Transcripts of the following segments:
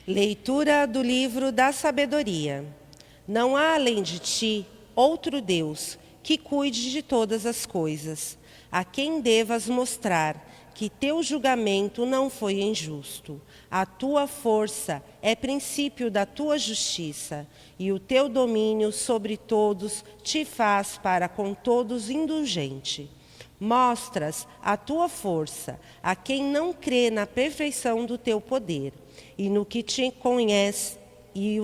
Leitura do livro da sabedoria. Não há além de ti outro Deus que cuide de todas as coisas, a quem devas mostrar que teu julgamento não foi injusto. A tua força é princípio da tua justiça, e o teu domínio sobre todos te faz para com todos indulgente. Mostras a tua força a quem não crê na perfeição do teu poder, e no que te conhece e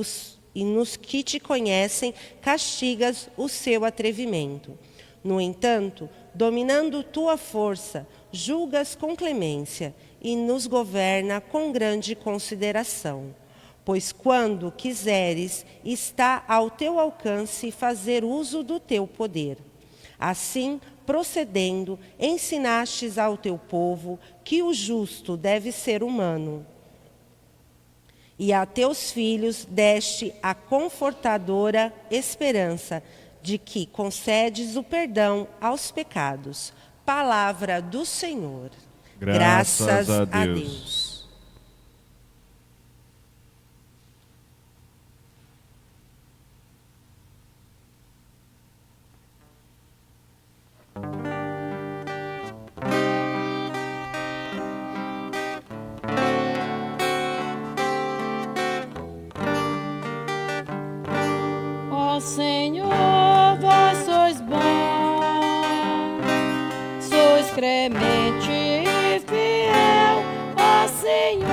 nos que te conhecem castigas o seu atrevimento. No entanto, dominando tua força, julgas com clemência e nos governa com grande consideração. Pois quando quiseres, está ao teu alcance fazer uso do teu poder. Assim, procedendo, ensinastes ao teu povo que o justo deve ser humano. E a teus filhos deste a confortadora esperança de que concedes o perdão aos pecados. Palavra do Senhor. Graças a Deus. Ó Senhor, vós sois bom, sois clemente e fiel, ó Senhor.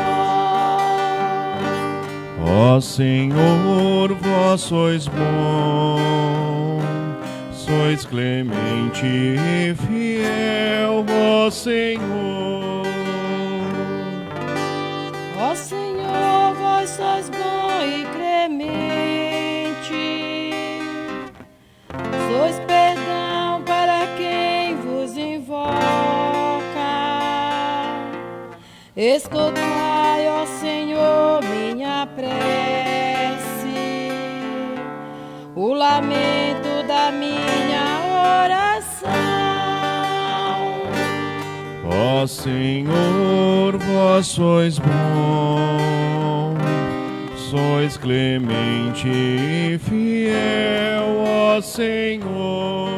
Ó Senhor, vós sois bom, sois clemente e fiel, ó Senhor. Ó Senhor, vós sois bom e clemente, sois perdão para quem vos invoca. Escutai, ó Senhor, minha prece, o lamento da minha oração. Ó Senhor, vós sois bom, sois clemente e fiel, ó Senhor.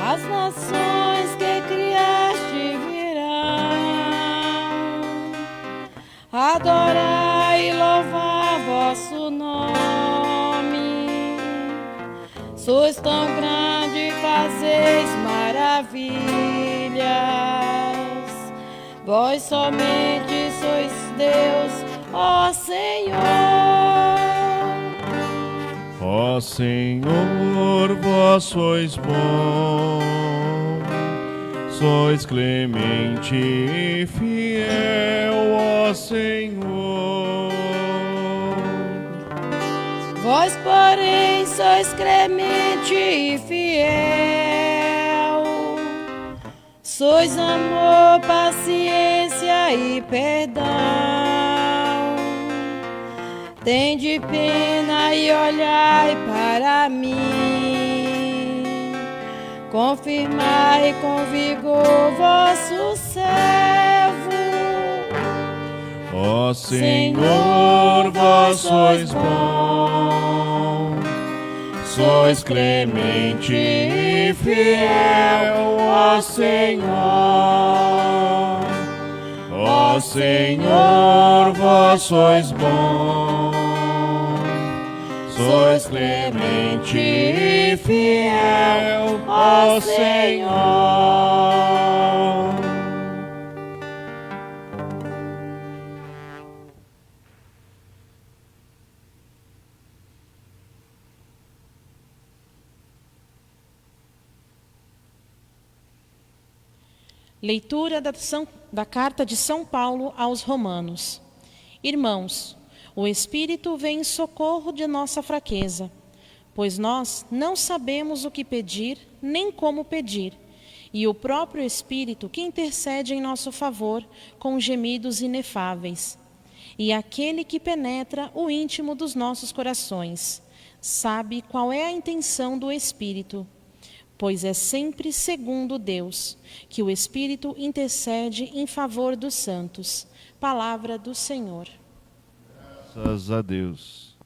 As nações que criaste virão adorar e louvar vosso nome. Sois tão grande, fazeis maravilhas. Vós somente sois Deus, ó Senhor. Ó Senhor, vós sois bom, sois clemente e fiel, ó Senhor. Vós, porém, sois clemente e fiel, sois amor, paciência e perdão. Tende pena e olhai para mim, confirmai com vigor vosso servo. Ó Senhor, vós sois bom, sois clemente e fiel, ó Senhor. Ó Senhor, vós sois bom, sois clemente e fiel, ó Senhor. Leitura da Carta de São Paulo aos Romanos. Irmãos, o Espírito vem em socorro de nossa fraqueza, pois nós não sabemos o que pedir, nem como pedir, e o próprio Espírito que intercede em nosso favor com gemidos inefáveis. E aquele que penetra o íntimo dos nossos corações, sabe qual é a intenção do Espírito, pois é sempre segundo Deus que o Espírito intercede em favor dos santos, Palavra do Senhor. Graças a Deus.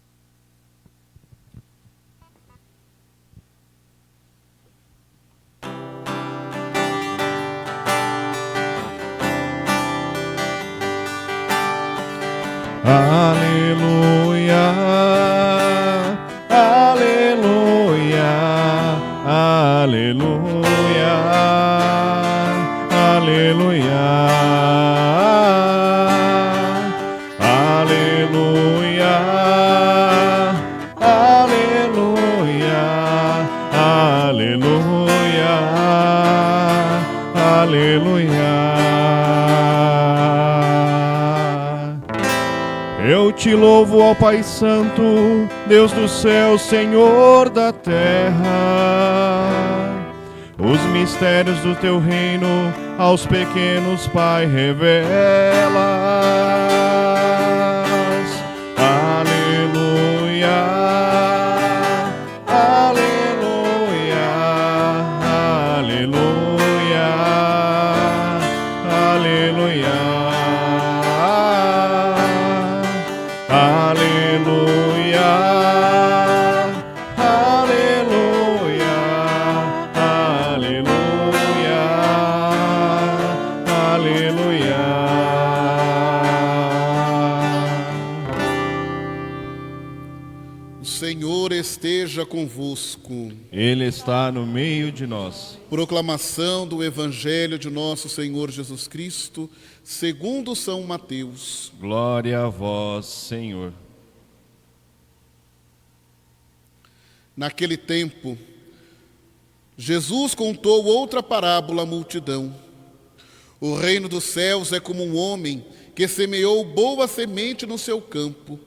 Aleluia, aleluia, aleluia, aleluia, aleluia, aleluia, aleluia, aleluia. Eu te louvo, ó Pai Santo, Deus do céu, Senhor da terra. Os mistérios do teu reino aos pequenos, Pai, revelas. Aleluia, aleluia, aleluia, aleluia. Aleluia, aleluia, aleluia, aleluia. O Senhor esteja convosco. Ele está no meio de nós. Proclamação do Evangelho de nosso Senhor Jesus Cristo, segundo São Mateus. Glória a vós, Senhor. Naquele tempo, Jesus contou outra parábola à multidão. O reino dos céus é como um homem que semeou boa semente no seu campo.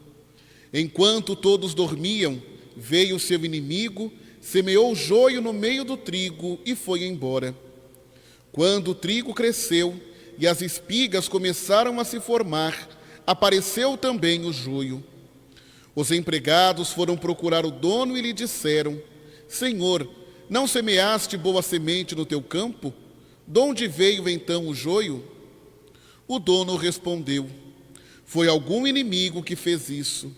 Enquanto todos dormiam, veio o seu inimigo, semeou joio no meio do trigo e foi embora. Quando o trigo cresceu e as espigas começaram a se formar, apareceu também o joio. Os empregados foram procurar o dono e lhe disseram: Senhor, não semeaste boa semente no teu campo? De onde veio então o joio? O dono respondeu: Foi algum inimigo que fez isso.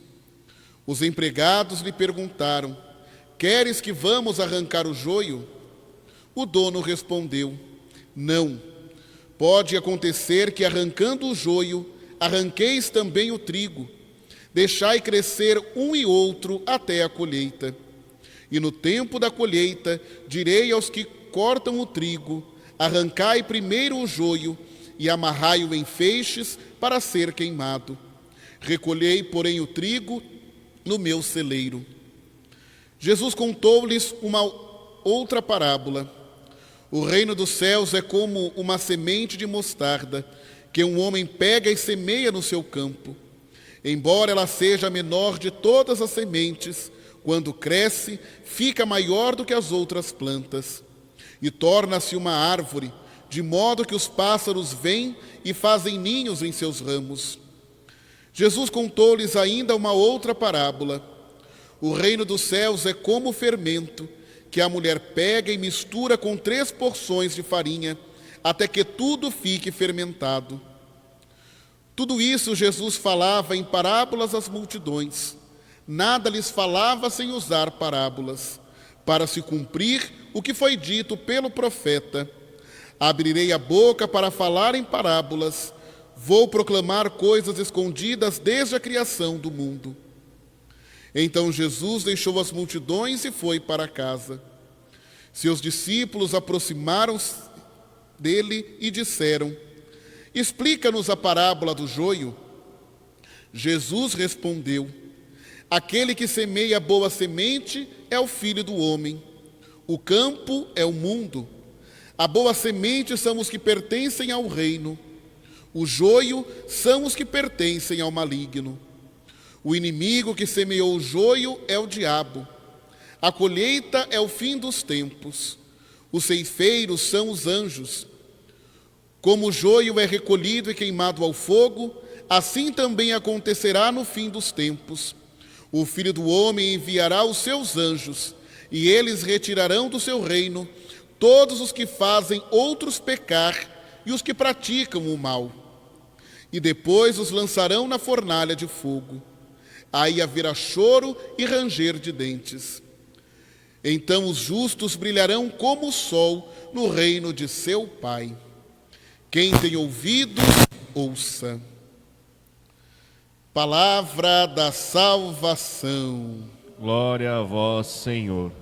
Os empregados lhe perguntaram: Queres que vamos arrancar o joio? O dono respondeu: Não. Pode acontecer que, arrancando o joio, arranqueis também o trigo. Deixai crescer um e outro até a colheita. E no tempo da colheita, direi aos que cortam o trigo: arrancai primeiro o joio e amarrai-o em feixes para ser queimado. Recolhei, porém, o trigo no meu celeiro. Jesus contou-lhes uma outra parábola. O reino dos céus é como uma semente de mostarda, que um homem pega e semeia no seu campo. Embora ela seja a menor de todas as sementes, quando cresce, fica maior do que as outras plantas, e torna-se uma árvore, de modo que os pássaros vêm e fazem ninhos em seus ramos. Jesus contou-lhes ainda uma outra parábola. O reino dos céus é como o fermento, que a mulher pega e mistura com 3 porções de farinha, até que tudo fique fermentado. Tudo isso Jesus falava em parábolas às multidões. Nada lhes falava sem usar parábolas, para se cumprir o que foi dito pelo profeta: Abrirei a boca para falar em parábolas, vou proclamar coisas escondidas desde a criação do mundo. Então Jesus deixou as multidões e foi para casa. Seus discípulos aproximaram-se dele e disseram: Explica-nos a parábola do joio. Jesus respondeu: Aquele que semeia boa semente é o Filho do homem. O campo é o mundo. A boa semente são os que pertencem ao reino. O joio são os que pertencem ao maligno. O inimigo que semeou o joio é o diabo. A colheita é o fim dos tempos. Os ceifeiros são os anjos. Como o joio é recolhido e queimado ao fogo, assim também acontecerá no fim dos tempos. O Filho do Homem enviará os seus anjos, e eles retirarão do seu reino todos os que fazem outros pecar e os que praticam o mal. e depois os lançarão na fornalha de fogo. Aí haverá choro e ranger de dentes. Então os justos brilharão como o sol no reino de seu Pai. Quem tem ouvidos, ouça. Palavra da salvação. Glória a vós, Senhor.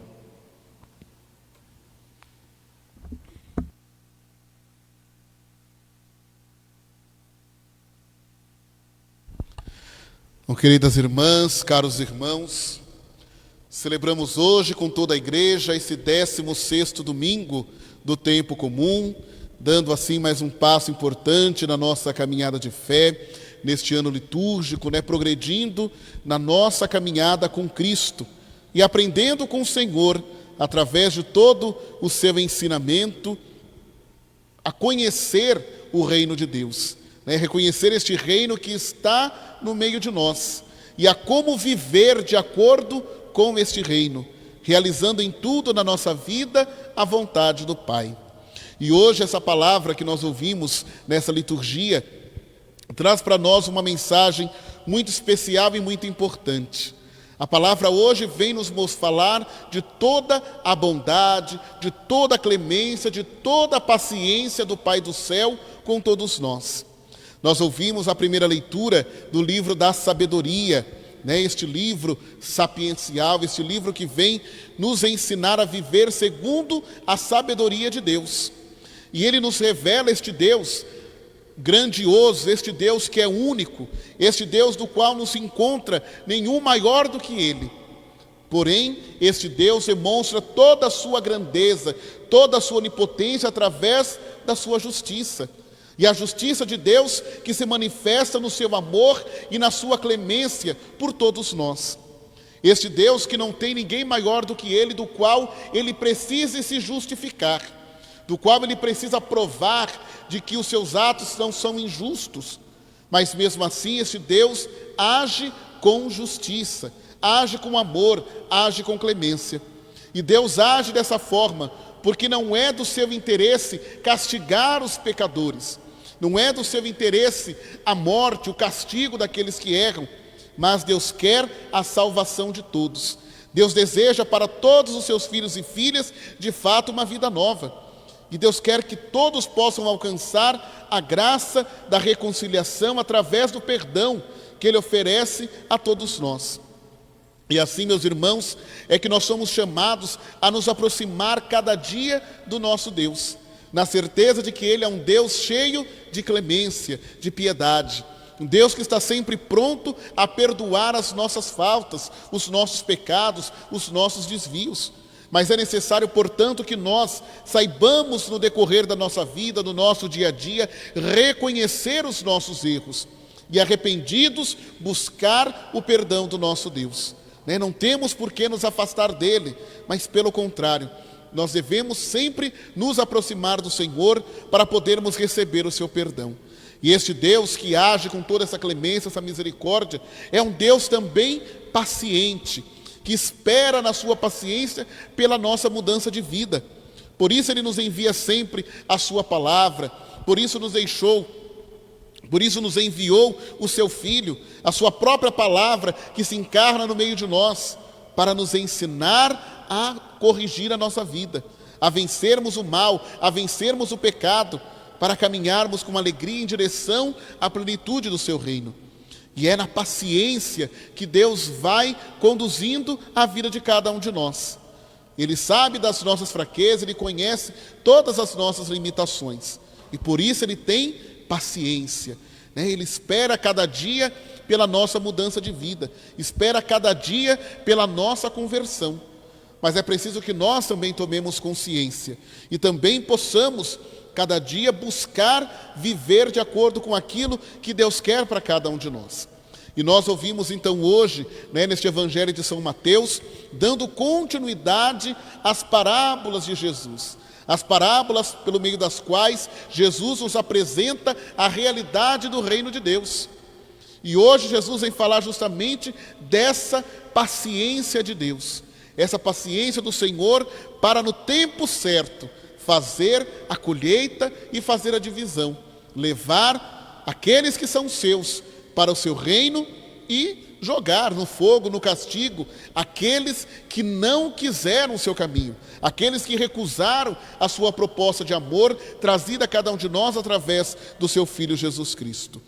Bom, queridas irmãs, caros irmãos, celebramos hoje com toda a igreja esse 16º domingo do tempo comum, dando assim mais um passo importante na nossa caminhada de fé, neste ano litúrgico, progredindo na nossa caminhada com Cristo e aprendendo com o Senhor, através de todo o seu ensinamento, a conhecer o reino de Deus. Reconhecer este reino que está no meio de nós e a como viver de acordo com este reino, realizando em tudo na nossa vida a vontade do Pai. E hoje essa palavra que nós ouvimos nessa liturgia traz para nós uma mensagem muito especial e muito importante. A palavra hoje vem nos falar de toda a bondade, de toda a clemência, de toda a paciência do Pai do céu com todos nós. Nós ouvimos a primeira leitura do livro da sabedoria, este livro sapiencial, este livro que vem nos ensinar a viver segundo a sabedoria de Deus. E ele nos revela este Deus grandioso, este Deus que é único, este Deus do qual não se encontra nenhum maior do que ele. Porém, este Deus demonstra toda a sua grandeza, toda a sua onipotência através da sua justiça. E a justiça de Deus que se manifesta no seu amor e na sua clemência por todos nós. Este Deus que não tem ninguém maior do que Ele, do qual Ele precisa se justificar, do qual Ele precisa provar de que os seus atos não são injustos. Mas mesmo assim, este Deus age com justiça, age com amor, age com clemência. E Deus age dessa forma porque não é do seu interesse castigar os pecadores. Não é do seu interesse a morte, o castigo daqueles que erram, mas Deus quer a salvação de todos. Deus deseja para todos os seus filhos e filhas, de fato, uma vida nova. E Deus quer que todos possam alcançar a graça da reconciliação através do perdão que Ele oferece a todos nós. E assim, meus irmãos, é que nós somos chamados a nos aproximar cada dia do nosso Deus, na certeza de que Ele é um Deus cheio de clemência, de piedade. Um Deus que está sempre pronto a perdoar as nossas faltas, os nossos pecados, os nossos desvios. Mas é necessário, portanto, que nós saibamos no decorrer da nossa vida, do nosso dia a dia, reconhecer os nossos erros e, arrependidos, buscar o perdão do nosso Deus. Não temos por que nos afastar dele, mas pelo contrário, nós devemos sempre nos aproximar do Senhor para podermos receber o seu perdão. E este Deus que age com toda essa clemência, essa misericórdia, é um Deus também paciente, que espera na sua paciência pela nossa mudança de vida. Por isso Ele nos envia sempre a sua palavra, por isso nos enviou o seu Filho, a sua própria palavra que se encarna no meio de nós, para nos ensinar a corrigir a nossa vida, a vencermos o mal, a vencermos o pecado, para caminharmos com alegria em direção à plenitude do seu reino. E é na paciência que Deus vai conduzindo a vida de cada um de nós. Ele sabe das nossas fraquezas, Ele conhece todas as nossas limitações. E por isso Ele tem paciência. Ele espera cada dia pela nossa mudança de vida, espera cada dia pela nossa conversão. Mas é preciso que nós também tomemos consciência e também possamos, cada dia, buscar viver de acordo com aquilo que Deus quer para cada um de nós. E nós ouvimos então hoje, neste Evangelho de São Mateus, dando continuidade às parábolas de Jesus. As parábolas pelo meio das quais Jesus nos apresenta a realidade do reino de Deus. E hoje Jesus vem falar justamente dessa paciência de Deus. Essa paciência do Senhor para, no tempo certo, fazer a colheita e fazer a divisão, levar aqueles que são seus para o seu reino e jogar no fogo, no castigo, aqueles que não quiseram o seu caminho, aqueles que recusaram a sua proposta de amor, trazida a cada um de nós através do seu Filho Jesus Cristo.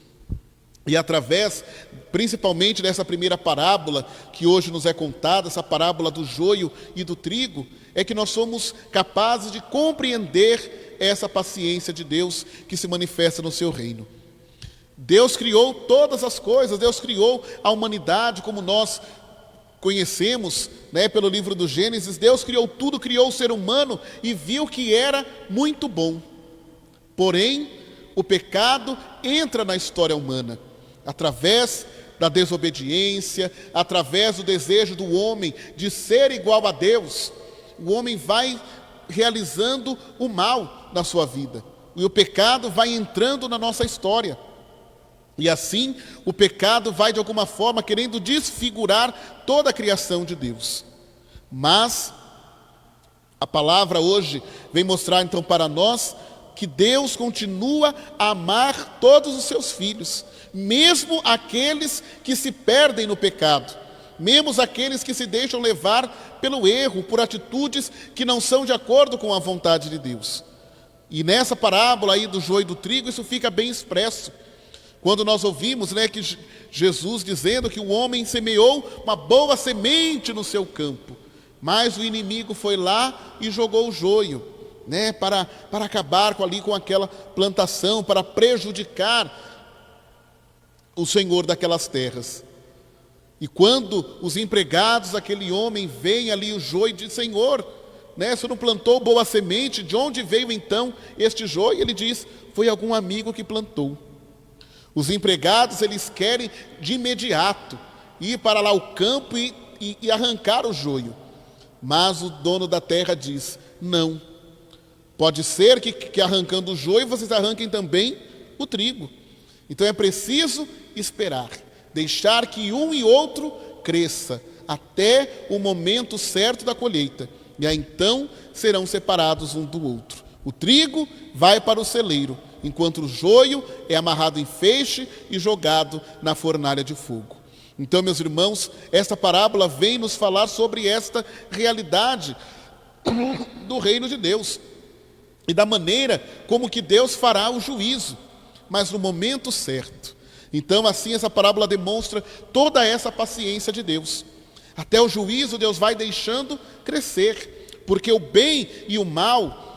E através, principalmente dessa primeira parábola, que hoje nos é contada, essa parábola do joio e do trigo, é que nós somos capazes de compreender essa paciência de Deus que se manifesta no seu reino. Deus criou todas as coisas, Deus criou a humanidade como nós conhecemos, pelo livro do Gênesis. Deus criou tudo, criou o ser humano e viu que era muito bom. Porém, o pecado entra na história humana, através da desobediência, através do desejo do homem de ser igual a Deus. O homem vai realizando o mal na sua vida, e o pecado vai entrando na nossa história. E assim, o pecado vai de alguma forma querendo desfigurar toda a criação de Deus. Mas a palavra hoje vem mostrar então para nós que Deus continua a amar todos os seus filhos, mesmo aqueles que se perdem no pecado, mesmo aqueles que se deixam levar pelo erro, por atitudes que não são de acordo com a vontade de Deus. E nessa parábola aí do joio e do trigo, isso fica bem expresso. Quando nós ouvimos que Jesus dizendo que o homem semeou uma boa semente no seu campo, mas o inimigo foi lá e jogou o joio, para acabar com aquela plantação, para prejudicar o senhor daquelas terras. E quando os empregados daquele homem veem ali o joio, diz: Senhor, você não plantou boa semente, de onde veio então este joio? Ele diz: foi algum amigo que plantou. Os empregados, eles querem de imediato ir para lá o campo e arrancar o joio. Mas o dono da terra diz: não, pode ser que arrancando o joio vocês arranquem também o trigo. Então é preciso esperar, deixar que um e outro cresça até o momento certo da colheita. E aí então serão separados um do outro. O trigo vai para o celeiro, enquanto o joio é amarrado em feixe e jogado na fornalha de fogo. Então, meus irmãos, esta parábola vem nos falar sobre esta realidade do reino de Deus e da maneira como que Deus fará o juízo, mas no momento certo. Então, assim, essa parábola demonstra toda essa paciência de Deus. Até o juízo Deus vai deixando crescer, porque o bem e o mal,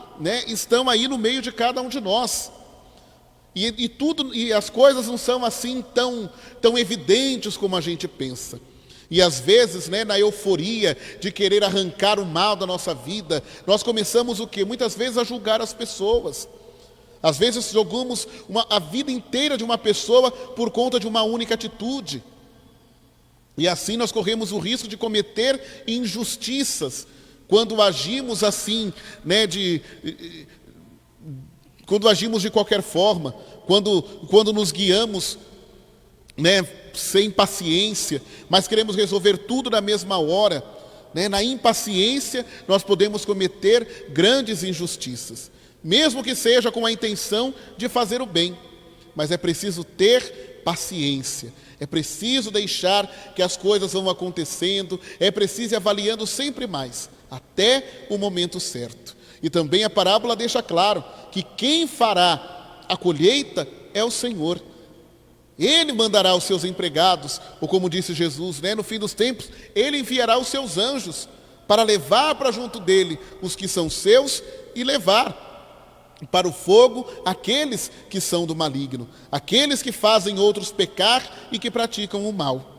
estão aí no meio de cada um de nós. E as coisas não são assim tão evidentes como a gente pensa. E às vezes, na euforia de querer arrancar o mal da nossa vida, nós começamos o quê? Muitas vezes a julgar as pessoas. Às vezes jogamos a vida inteira de uma pessoa por conta de uma única atitude. E assim nós corremos o risco de cometer injustiças quando agimos assim, quando agimos de qualquer forma, quando nos guiamos, sem paciência, mas queremos resolver tudo na mesma hora, na impaciência nós podemos cometer grandes injustiças, mesmo que seja com a intenção de fazer o bem, mas é preciso ter paciência, é preciso deixar que as coisas vão acontecendo, é preciso ir avaliando sempre mais, até o momento certo. E também a parábola deixa claro que quem fará a colheita é o Senhor. Ele mandará os seus empregados, ou como disse Jesus, no fim dos tempos, Ele enviará os seus anjos para levar para junto dele os que são seus e levar para o fogo aqueles que são do maligno, aqueles que fazem outros pecar e que praticam o mal.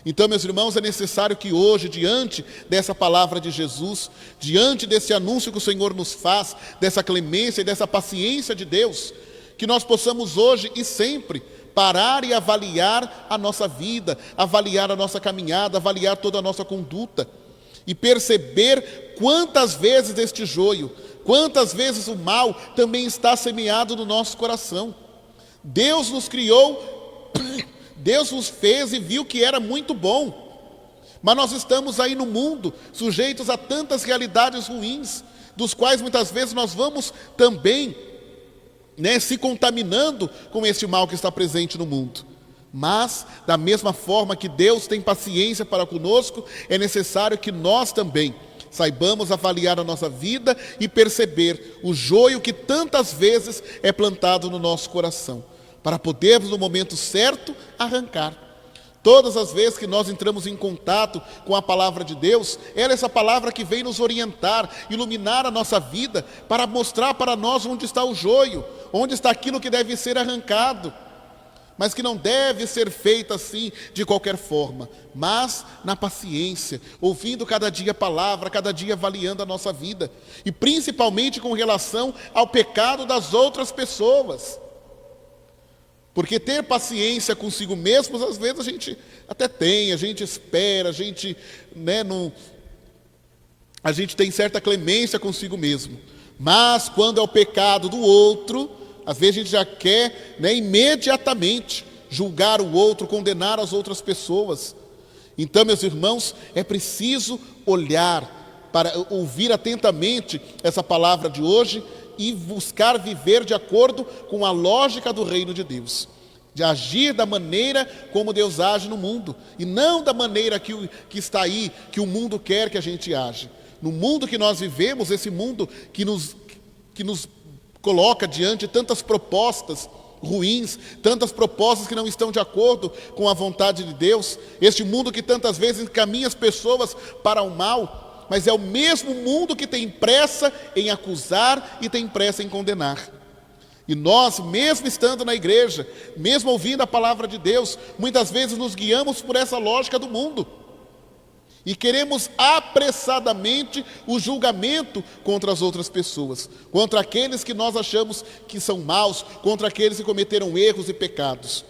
Então, meus irmãos, é necessário que hoje, diante dessa palavra de Jesus, diante desse anúncio que o Senhor nos faz, dessa clemência e dessa paciência de Deus, que nós possamos hoje e sempre parar e avaliar a nossa vida, avaliar a nossa caminhada, avaliar toda a nossa conduta e perceber quantas vezes este joio, quantas vezes o mal também está semeado no nosso coração. Deus nos criou, Deus nos fez e viu que era muito bom, mas nós estamos aí no mundo sujeitos a tantas realidades ruins, dos quais muitas vezes nós vamos também se contaminando com este mal que está presente no mundo. Mas, da mesma forma que Deus tem paciência para conosco, é necessário que nós também saibamos avaliar a nossa vida e perceber o joio que tantas vezes é plantado no nosso coração, para podermos, no momento certo, arrancar. Todas as vezes que nós entramos em contato com a palavra de Deus, ela é essa palavra que vem nos orientar, iluminar a nossa vida, para mostrar para nós onde está o joio, onde está aquilo que deve ser arrancado, mas que não deve ser feito assim de qualquer forma, mas na paciência, ouvindo cada dia a palavra, cada dia avaliando a nossa vida, e principalmente com relação ao pecado das outras pessoas. Porque ter paciência consigo mesmo, às vezes a gente até tem, a gente espera, a gente tem certa clemência consigo mesmo. Mas quando é o pecado do outro, às vezes a gente já quer imediatamente julgar o outro, condenar as outras pessoas. Então, meus irmãos, é preciso olhar, para ouvir atentamente essa palavra de hoje e buscar viver de acordo com a lógica do reino de Deus, de agir da maneira como Deus age no mundo, e não da maneira que está aí, que o mundo quer que a gente age. No mundo que nós vivemos, esse mundo que nos coloca diante tantas propostas ruins, tantas propostas que não estão de acordo com a vontade de Deus, este mundo que tantas vezes encaminha as pessoas para o mal, mas é o mesmo mundo que tem pressa em acusar e tem pressa em condenar. E nós, mesmo estando na igreja, mesmo ouvindo a palavra de Deus, muitas vezes nos guiamos por essa lógica do mundo e queremos apressadamente o julgamento contra as outras pessoas, contra aqueles que nós achamos que são maus, contra aqueles que cometeram erros e pecados.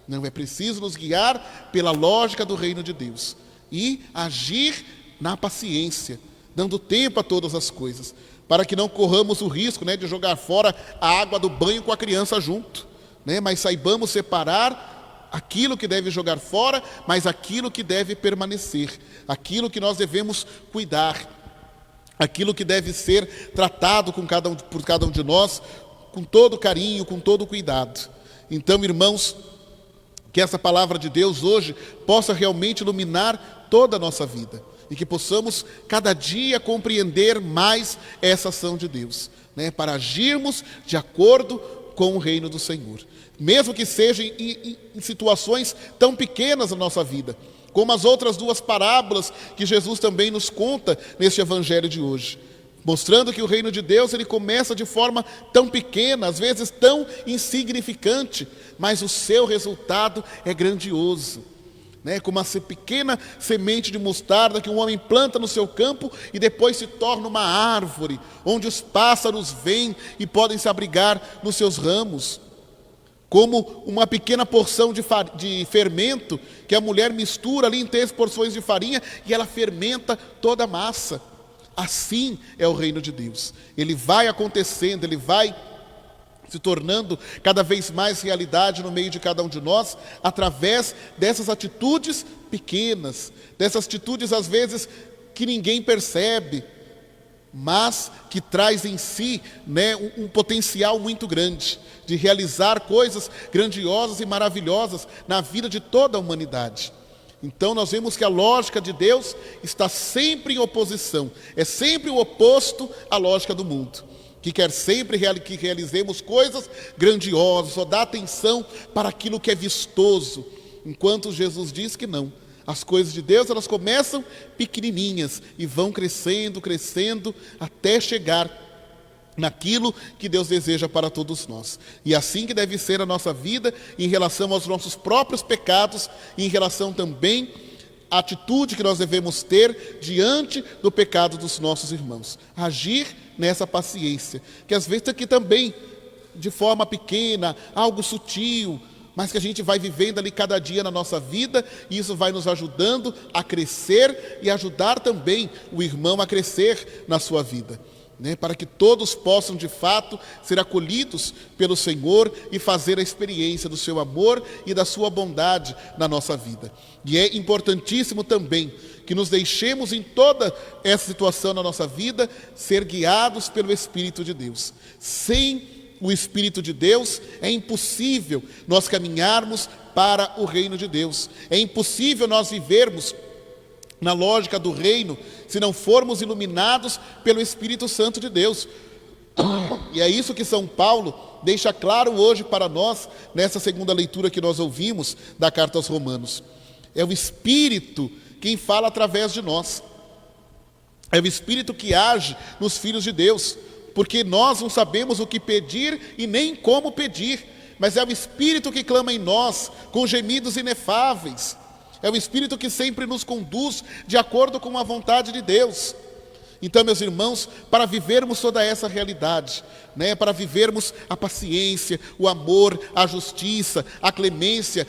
Não, é preciso nos guiar pela lógica do reino de Deus e agir na paciência, dando tempo a todas as coisas, para que não corramos o risco de jogar fora a água do banho com a criança junto, mas saibamos separar aquilo que deve jogar fora, mas aquilo que deve permanecer, aquilo que nós devemos cuidar, aquilo que deve ser tratado por cada um de nós, com todo carinho, com todo cuidado. Então, irmãos, que essa palavra de Deus hoje possa realmente iluminar toda a nossa vida, e que possamos cada dia compreender mais essa ação de Deus, para agirmos de acordo com o reino do Senhor, mesmo que seja em situações tão pequenas na nossa vida, como as outras duas parábolas que Jesus também nos conta neste evangelho de hoje, mostrando que o reino de Deus ele começa de forma tão pequena, às vezes tão insignificante, mas o seu resultado é grandioso. Como essa pequena semente de mostarda que um homem planta no seu campo e depois se torna uma árvore, onde os pássaros vêm e podem se abrigar nos seus ramos. Como uma pequena porção de fermento que a mulher mistura ali em 3 porções de farinha e ela fermenta toda a massa. Assim é o reino de Deus. Ele vai acontecendo, ele vai se tornando cada vez mais realidade no meio de cada um de nós, através dessas atitudes pequenas, dessas atitudes às vezes que ninguém percebe, mas que traz em si um potencial muito grande, de realizar coisas grandiosas e maravilhosas na vida de toda a humanidade. Então nós vemos que a lógica de Deus está sempre em oposição, é sempre o oposto à lógica do mundo, que quer sempre que realizemos coisas grandiosas, só dá atenção para aquilo que é vistoso, enquanto Jesus diz que não. As coisas de Deus, elas começam pequenininhas e vão crescendo, crescendo, até chegar naquilo que Deus deseja para todos nós. E assim que deve ser a nossa vida em relação aos nossos próprios pecados e em relação também à atitude que nós devemos ter diante do pecado dos nossos irmãos. Agir nessa paciência, que às vezes aqui também, de forma pequena, algo sutil, mas que a gente vai vivendo ali cada dia na nossa vida, e isso vai nos ajudando a crescer e ajudar também o irmão a crescer na sua vida, para que todos possam de fato ser acolhidos pelo Senhor e fazer a experiência do seu amor e da sua bondade na nossa vida. E é importantíssimo também que nos deixemos em toda essa situação na nossa vida ser guiados pelo Espírito de Deus, sem o Espírito de Deus, é impossível nós caminharmos para o reino de Deus. É impossível nós vivermos na lógica do reino se não formos iluminados pelo Espírito Santo de Deus. E é isso que São Paulo deixa claro hoje para nós, nessa segunda leitura que nós ouvimos da carta aos Romanos. É o Espírito quem fala através de nós. É o Espírito que age nos filhos de Deus, porque nós não sabemos o que pedir e nem como pedir, mas é o Espírito que clama em nós com gemidos inefáveis. É o Espírito que sempre nos conduz de acordo com a vontade de Deus. Então, meus irmãos, para vivermos toda essa realidade, para vivermos a paciência, o amor, a justiça, a clemência,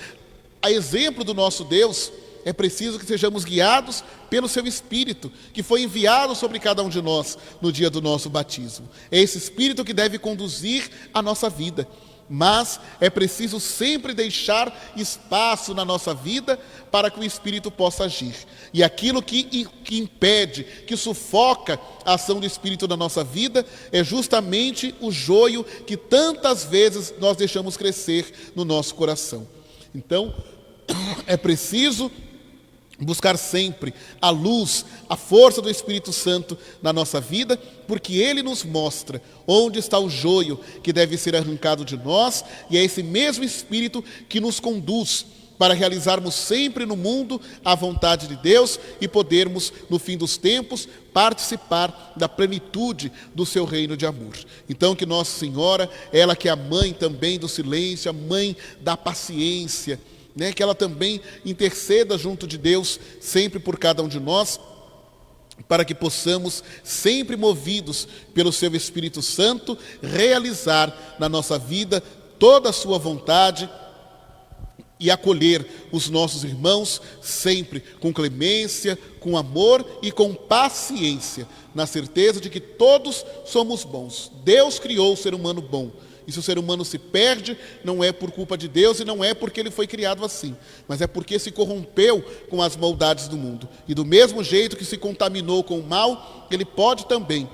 a exemplo do nosso Deus, é preciso que sejamos guiados pelo seu Espírito, que foi enviado sobre cada um de nós no dia do nosso batismo. É esse Espírito que deve conduzir a nossa vida. Mas é preciso sempre deixar espaço na nossa vida para que o Espírito possa agir. E aquilo que impede, que sufoca a ação do Espírito na nossa vida, é justamente o joio que tantas vezes nós deixamos crescer no nosso coração. Então, é preciso buscar sempre a luz, a força do Espírito Santo na nossa vida, porque Ele nos mostra onde está o joio que deve ser arrancado de nós, e é esse mesmo Espírito que nos conduz para realizarmos sempre no mundo a vontade de Deus e podermos, no fim dos tempos, participar da plenitude do seu reino de amor. Então, que Nossa Senhora, ela que é a mãe também do silêncio, a mãe da paciência, que ela também interceda junto de Deus sempre por cada um de nós, para que possamos, sempre movidos pelo seu Espírito Santo, realizar na nossa vida toda a sua vontade e acolher os nossos irmãos sempre com clemência, com amor e com paciência, na certeza de que todos somos bons. Deus criou o ser humano bom. E se o ser humano se perde, não é por culpa de Deus e não é porque ele foi criado assim, mas é porque se corrompeu com as maldades do mundo. E do mesmo jeito que se contaminou com o mal, ele pode também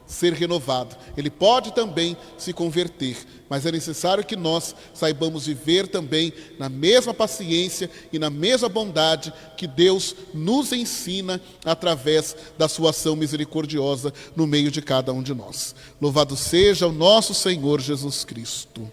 ser renovado, ele pode também se converter, mas é necessário que nós saibamos viver também na mesma paciência e na mesma bondade que Deus nos ensina através da sua ação misericordiosa no meio de cada um de nós. Louvado seja o nosso Senhor Jesus Cristo.